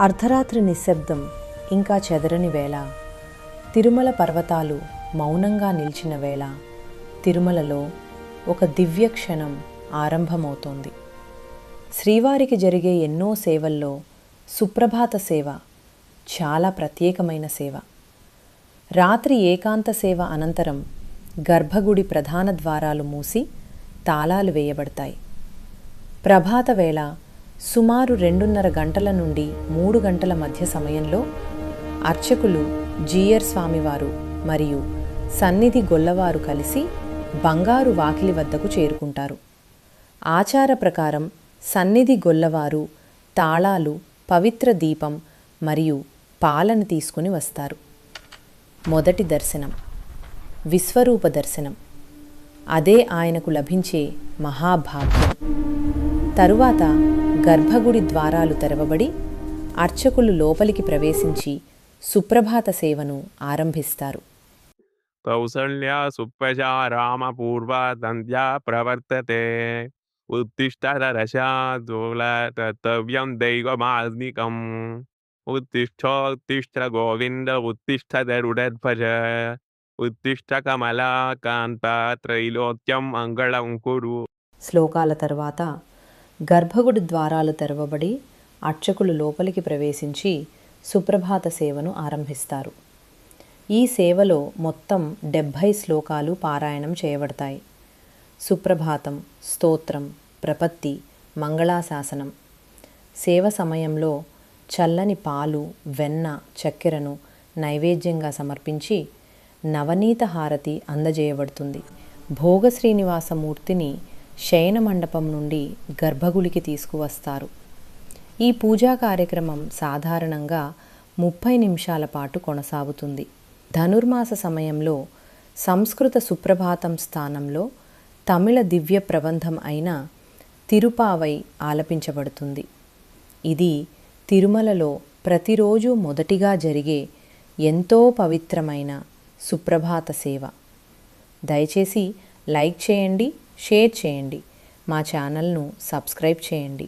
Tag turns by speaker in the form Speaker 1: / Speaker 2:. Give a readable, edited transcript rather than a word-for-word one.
Speaker 1: అర్ధరాత్రి నిశ్శబ్దం ఇంకా చెదరని వేళ, తిరుమల పర్వతాలు మౌనంగా నిలిచిన వేళ, తిరుమలలో ఒక దివ్య క్షణం ఆరంభమవుతోంది. శ్రీవారికి జరిగే ఎన్నో సేవల్లో సుప్రభాత సేవ చాలా ప్రత్యేకమైన సేవ. రాత్రి ఏకాంత సేవ అనంతరం గర్భగుడి ప్రధాన ద్వారాలు మూసి తాళాలు వేయబడతాయి. ప్రభాత వేళ సుమారు 2:30 గంటల నుండి 3 గంటల మధ్య సమయంలో అర్చకులు జీయర్ స్వామివారు మరియు సన్నిధి గొల్లవారు కలిసి బంగారు వాకిలి వద్దకు చేరుకుంటారు. ఆచార ప్రకారం సన్నిధి గొల్లవారు తాళాలు, పవిత్ర దీపం మరియు పాలను తీసుకుని వస్తారు. మొదటి దర్శనం విశ్వరూప దర్శనం. అదే ఆయనకు లభించే మహాభాగ్యం. తరువాత గర్భగుడి ద్వారాలు తెరవబడి అర్చకులు లోపలికి ప్రవేశించి సుప్రభాత సేవను ఆరంభిస్తారు.
Speaker 2: కౌసల్యా సుప్రజా రామ పూర్వ సంధ్యా ప్రవర్తతే ఉత్తిష్ఠత రశార్దూల కర్తవ్యం దైవమాస్నికం ఉత్తిష్ఠోత్తిష్ఠ గోవింద ఉత్తిష్ఠ గరుడధ్వజ ఉత్తిష్ఠ కమలాకాంత త్రైలోక్యం మంగళం కురు.
Speaker 1: శ్లోకాల తర్వాత గర్భగుడి ద్వారాలు తెరవబడి అర్చకులు లోపలికి ప్రవేశించి సుప్రభాత సేవను ఆరంభిస్తారు. ఈ సేవలో మొత్తం 70 శ్లోకాలు పారాయణం చేయబడతాయి. సుప్రభాతం, స్తోత్రం, ప్రపత్తి, మంగళాశాసనం. సేవ సమయంలో చల్లని పాలు, వెన్న, చక్కెరను నైవేద్యంగా సమర్పించి నవనీత హారతి అందజేయబడుతుంది. భోగ శ్రీనివాసమూర్తిని శయన మండపం నుండి గర్భగుడికి తీసుకువస్తారు. ఈ పూజా కార్యక్రమం సాధారణంగా 30 నిమిషాల పాటు కొనసాగుతుంది. ధనుర్మాస సమయంలో సంస్కృత సుప్రభాతం స్థానంలో తమిళ దివ్య ప్రబంధం అయిన తిరుపావై ఆలపించబడుతుంది. ఇది తిరుమలలో ప్రతిరోజు మొదటిగా జరిగే ఎంతో పవిత్రమైన సుప్రభాత సేవ. దయచేసి లైక్ చేయండి, షేర్ చేయండి, మా ఛానల్ను సబ్స్క్రైబ్ చేయండి.